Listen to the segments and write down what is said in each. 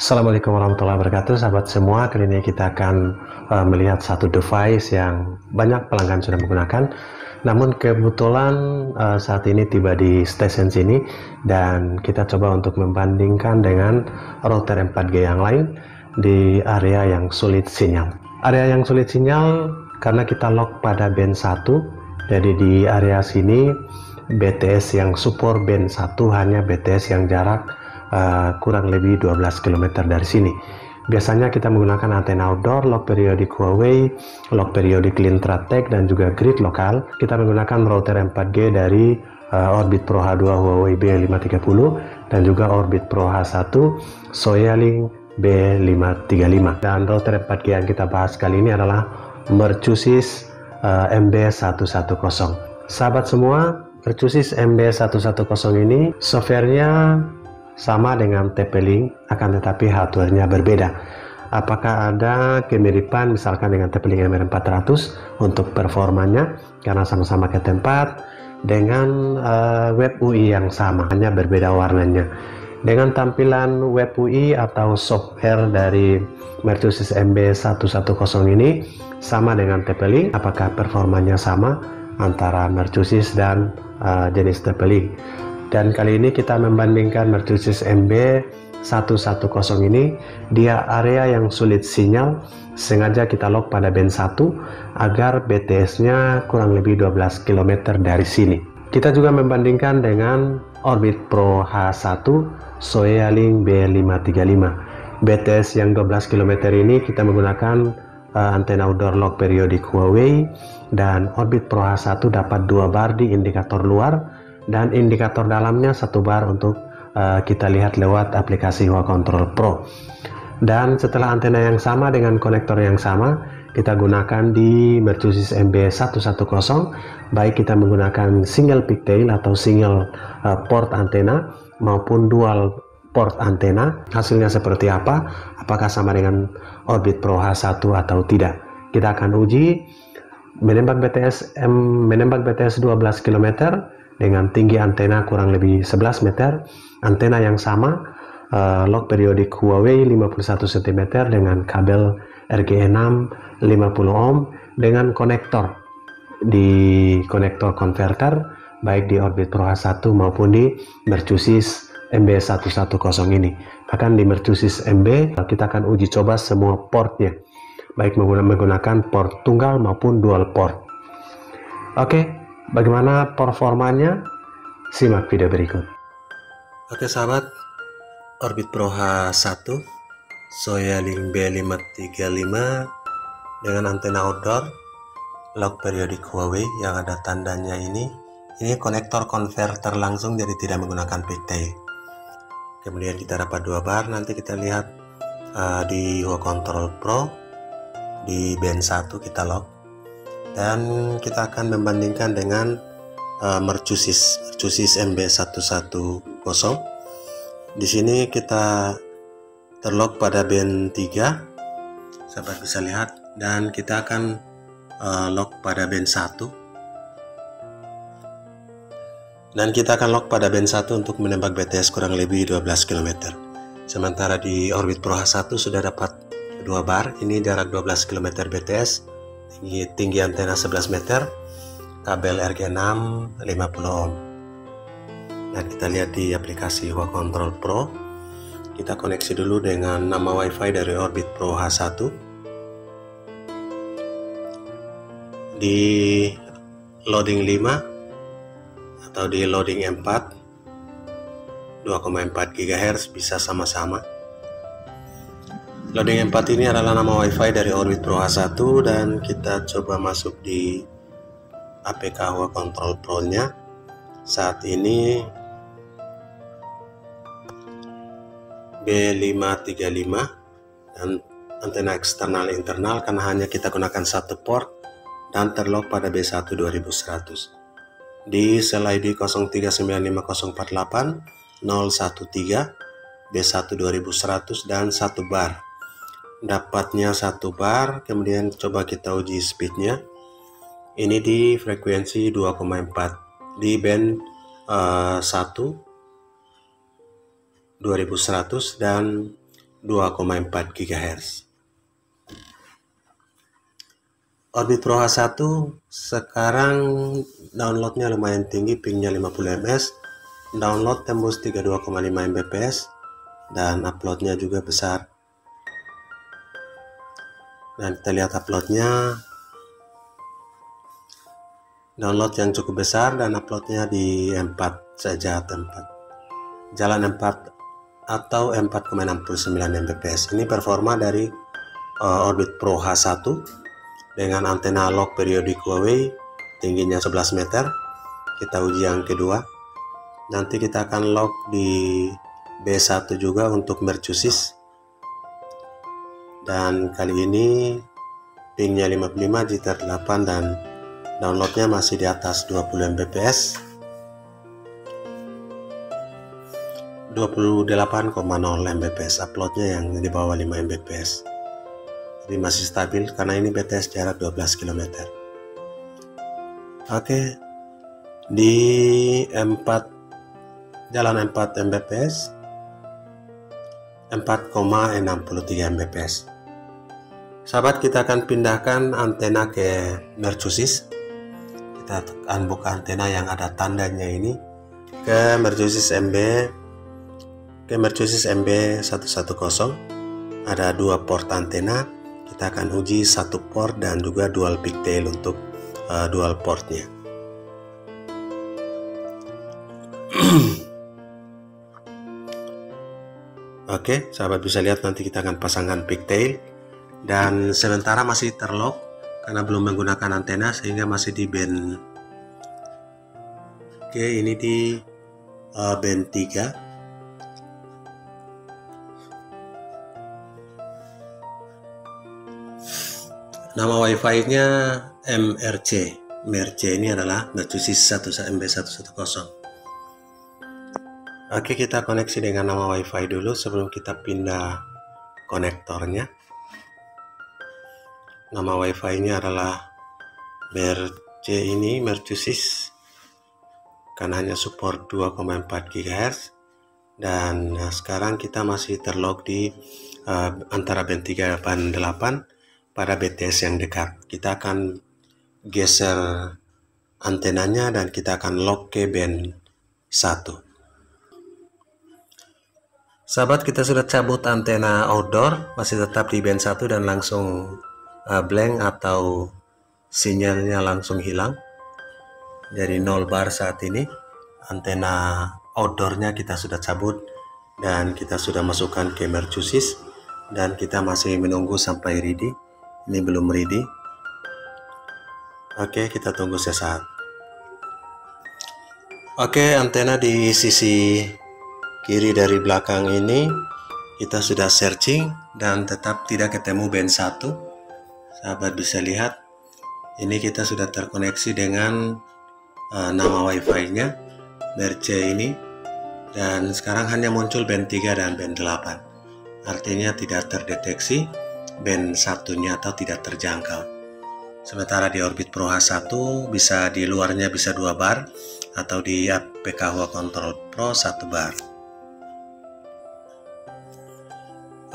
Assalamualaikum warahmatullahi wabarakatuh, sahabat semua. Kali ini kita akan melihat satu device yang banyak pelanggan sudah menggunakan. Namun kebetulan saat ini tiba di stasiun sini dan kita coba untuk membandingkan dengan router 4G yang lain di area yang sulit sinyal. Area yang sulit sinyal karena kita lock pada band 1. Jadi di area sini BTS yang support band 1 hanya BTS yang jarak kurang lebih 12 km dari sini. Biasanya kita menggunakan antena outdoor, lock periodik Huawei, lock periodik Lintratek, dan juga grid lokal. Kita menggunakan router 4G dari Orbit Pro H2 Huawei B530 dan juga Orbit Pro H1 Soyalink B535. Dan router 4G yang kita bahas kali ini adalah Mercusis MB110. Sahabat semua, Mercusis MB110 ini softwarenya sama dengan TP-Link, akan tetapi hardware-nya berbeda. Apakah ada kemiripan misalkan dengan TP-Link MR400 untuk performanya karena sama-sama ke tempat, dengan web UI yang sama, hanya berbeda warnanya. Dengan tampilan web UI atau software dari Mercusis MB110 ini sama dengan TP-Link, apakah performanya sama antara Mercusis dan jenis TP-Link? Dan kali ini kita membandingkan Mercusis MB110 ini, dia area yang sulit sinyal, sengaja kita lock pada band 1 agar BTS-nya kurang lebih 12 km dari sini. Kita juga membandingkan dengan Orbit Pro H1 Soyalink B535. BTS yang 12 km ini kita menggunakan antena outdoor lock periodik Huawei, dan Orbit Pro H1 dapat 2 bar di indikator luar dan indikator dalamnya 1 bar untuk kita lihat lewat aplikasi Huawei Control Pro. Dan setelah antena yang sama dengan konektor yang sama kita gunakan di Mercusis MB110, baik kita menggunakan single pigtail atau single port antena maupun dual port antena, hasilnya seperti apa, apakah sama dengan Orbit Pro H1 atau tidak. Kita akan uji menembak BTS 12 km dengan tinggi antena kurang lebih 11 meter, antena yang sama, lock periodik Huawei 51 cm dengan kabel RG6 50 ohm dengan konektor di konektor konverter baik di Orbit Pro H1 maupun di Mercusis MB110 ini. Bahkan di Mercusis MB kita akan uji coba semua portnya, baik menggunakan port tunggal maupun dual port. Oke. Bagaimana performanya? Simak video berikut. Oke sahabat, Orbit Pro H1 Soyalink B535 dengan antena outdoor, lock periodik Huawei yang ada tandanya ini konektor konverter langsung, jadi tidak menggunakan pigtail. Kemudian kita dapat 2 bar, nanti kita lihat di Huawei Control Pro di band 1 kita lock. Dan kita akan membandingkan dengan Mercusis MB110. Di sini kita terlock pada band 3, sahabat bisa lihat, dan kita akan lock pada band 1. Dan kita akan lock pada band 1 untuk menembak BTS kurang lebih 12 km. Sementara di Orbit Pro H1 sudah dapat 2 bar, ini jarak 12 km BTS. Tinggi antena 11 meter, kabel RG6 50 ohm. Nah, kita lihat di aplikasi Huawei Control Pro. Kita koneksi dulu dengan nama WiFi dari Orbit Pro H1. Di loading 5 atau di loading 4 2,4 GHz bisa sama-sama. Loading 4 ini adalah nama WiFi dari Orbit Pro H1, dan kita coba masuk di APK Huawei Control Pro nya. Saat ini B535 dan antena eksternal internal karena hanya kita gunakan 1 port dan terlock pada B1 2100. Di sel ID 0395048013 B1 2100 dan 1 bar. Dapatnya 1 bar, kemudian coba kita uji speednya. Ini di frekuensi 2,4 di band 1 2100 dan 2,4 GHz. Orbit Pro H1 sekarang downloadnya lumayan tinggi, pingnya 50 ms, download tembus 32,5 Mbps, dan uploadnya juga besar. Dan kita lihat uploadnya, download yang cukup besar dan uploadnya di 4 saja tempat, jalan 4 atau 4,69 Mbps. Ini performa dari Orbit Pro H1 dengan antena lock periodik Huawei, tingginya 11 meter. Kita uji yang kedua. Nanti kita akan lock di B1 juga untuk mercusis. Dan kali ini pingnya 55, jitter 8, dan downloadnya masih di atas 20 Mbps. 28,0 Mbps, uploadnya yang di bawah 5 Mbps. Jadi masih stabil karena ini BTS jarak 12 km. Oke, di 4 jalan 4 Mbps, 4,63 Mbps. Sahabat, kita akan pindahkan antena ke mercusis. Kita akan buka antena yang ada tandanya ini ke mercusis MB110. Ada 2 port antena. Kita akan uji 1 port dan juga dual pigtail untuk dual portnya. Oke, sahabat bisa lihat nanti kita akan pasangkan pigtail, dan sementara masih terlock karena belum menggunakan antena sehingga masih di band. Oke, ini di band 3. Nama Wi-Fi-nya MRC. MRC ini adalah mercusis MB110. Oke, kita koneksi dengan nama Wi-Fi dulu sebelum kita pindah konektornya. Nama Wi-Fi-nya adalah MRC ini, mercusis, karena hanya support 2,4 GHz. Dan sekarang kita masih terlock di antara band 3 dan band 8 pada BTS yang dekat. Kita akan geser antenanya dan kita akan lock ke band 1. Sahabat, kita sudah cabut antena outdoor, masih tetap di band 1 dan langsung blank atau sinyalnya langsung hilang. Jadi 0 bar saat ini. Antena outdoornya kita sudah cabut dan kita sudah masukkan ke mercusis, dan kita masih menunggu sampai ready. Ini belum ready. Oke, kita tunggu sesaat. Oke, antena di sisi kiri dari belakang ini kita sudah searching dan tetap tidak ketemu band 1. Sahabat bisa lihat, ini kita sudah terkoneksi dengan nama Wi-Fi-nya MRC ini, dan sekarang hanya muncul band 3 dan band 8. Artinya tidak terdeteksi band 1-nya atau tidak terjangkau. Sementara di Orbit Pro H1 bisa di luarnya bisa 2 bar atau di APK Huawei Control Pro 1 bar.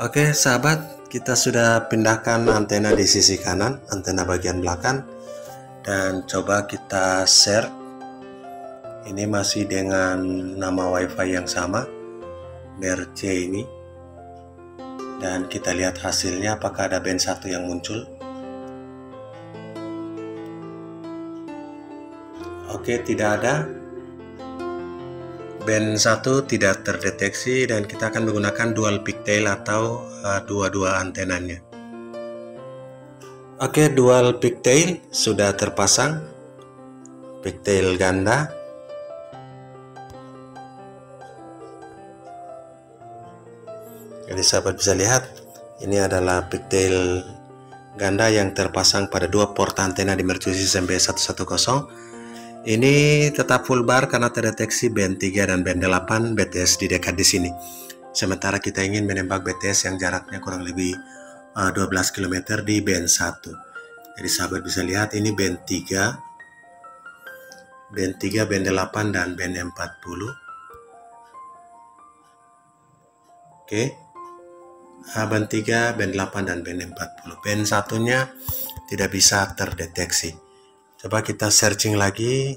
Oke sahabat, kita sudah pindahkan antena di sisi kanan, antena bagian belakang, dan coba kita share. Ini masih dengan nama Wi-Fi yang sama, MRC ini. Dan kita lihat hasilnya apakah ada band 1 yang muncul. Oke, tidak ada. Band 1 tidak terdeteksi dan kita akan menggunakan dual pigtail atau dua-dua antenanya. Oke, dual pigtail sudah terpasang. Pigtail ganda. Jadi sahabat bisa lihat, ini adalah pigtail ganda yang terpasang pada 2 port antena di mercusis MB110. Ini tetap full bar karena terdeteksi band 3 dan band 8 BTS di dekat di sini. Sementara kita ingin menembak BTS yang jaraknya kurang lebih 12 km di band 1. Jadi sahabat bisa lihat, ini band 3, band 8 dan band 40. Oke. band 3, band 8, dan band 40. Band satunya tidak bisa terdeteksi. Coba kita searching lagi.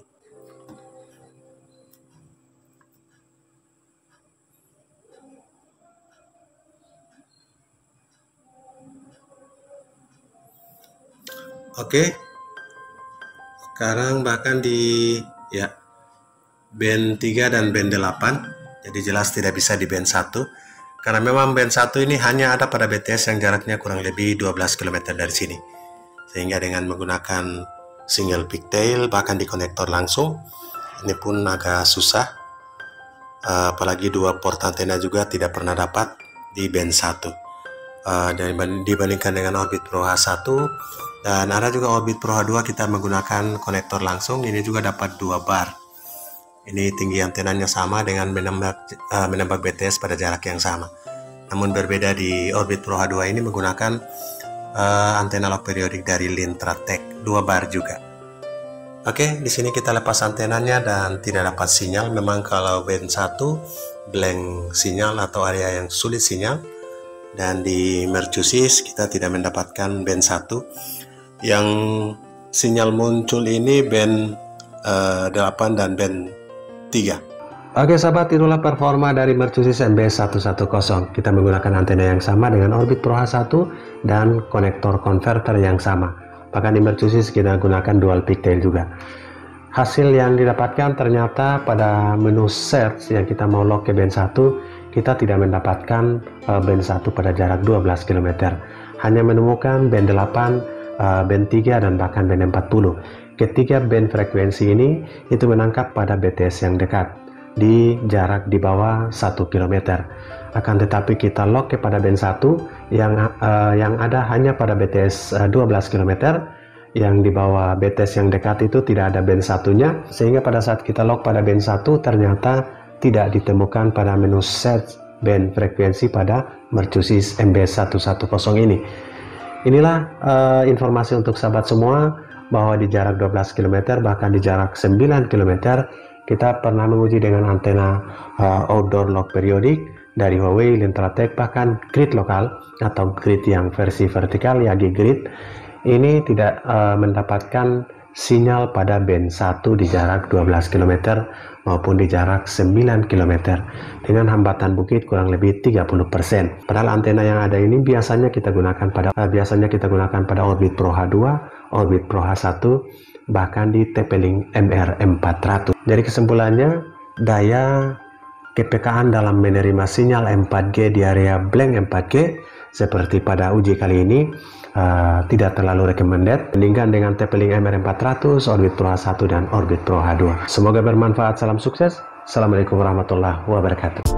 Oke. Sekarang bahkan di band 3 dan band 8, jadi jelas tidak bisa di band 1. Karena memang band 1 ini hanya ada pada BTS yang jaraknya kurang lebih 12 km dari sini. Sehingga dengan menggunakan single pigtail bahkan di konektor langsung, ini pun agak susah. Apalagi 2 port antena juga tidak pernah dapat di band 1. Dibandingkan dengan Orbit Pro H1 dan ada juga Orbit Pro H2, kita menggunakan konektor langsung, ini juga dapat 2 bar. Ini tinggi antenanya sama dengan menembak BTS pada jarak yang sama. Namun berbeda di Orbit Pro H2 ini menggunakan antena lock periodik dari Lintratek 2 bar juga. Oke, di sini kita lepas antenanya dan tidak dapat sinyal. Memang kalau band 1 blank sinyal atau area yang sulit sinyal. Dan di Mercusis kita tidak mendapatkan band 1. Yang sinyal muncul ini band 8 dan band 3. Oke sahabat, itulah performa dari Mercusis MB110. Kita menggunakan antena yang sama dengan Orbit Pro H1 dan konektor converter yang sama. Bahkan di Mercusis kita gunakan dual pigtail juga. Hasil yang didapatkan ternyata pada menu search yang kita mau lock ke band 1, kita tidak mendapatkan band 1 pada jarak 12 km. Hanya menemukan band 8, band 3, dan bahkan band 40. Ketiga band frekuensi ini itu menangkap pada BTS yang dekat di jarak di bawah 1 km. Akan tetapi kita lock kepada band 1 yang ada hanya pada BTS 12 km. Yang di bawah BTS yang dekat itu tidak ada band satunya, sehingga pada saat kita lock pada band 1 ternyata tidak ditemukan pada menu search band frekuensi pada Mercusis MB110 ini. Inilah informasi untuk sahabat semua, bahwa di jarak 12 km bahkan di jarak 9 km kita pernah menguji dengan antena outdoor lock periodik dari Huawei, Lintratek, bahkan grid lokal atau grid yang versi vertikal, Yagi grid. Ini tidak mendapatkan sinyal pada band 1 di jarak 12 km maupun di jarak 9 km dengan hambatan bukit kurang lebih 30%. Padahal antena yang ada ini biasanya kita gunakan pada Orbit Pro H2, Orbit Pro H1, bahkan di TP-Link MR400. Jadi kesimpulannya, daya kepekaan dalam menerima sinyal 4G di area blank 4G seperti pada uji kali ini tidak terlalu recommended bandingkan dengan TP-Link MR400, Orbit Pro H1, dan Orbit Pro H2. Semoga bermanfaat. Salam sukses. Assalamualaikum warahmatullahi wabarakatuh.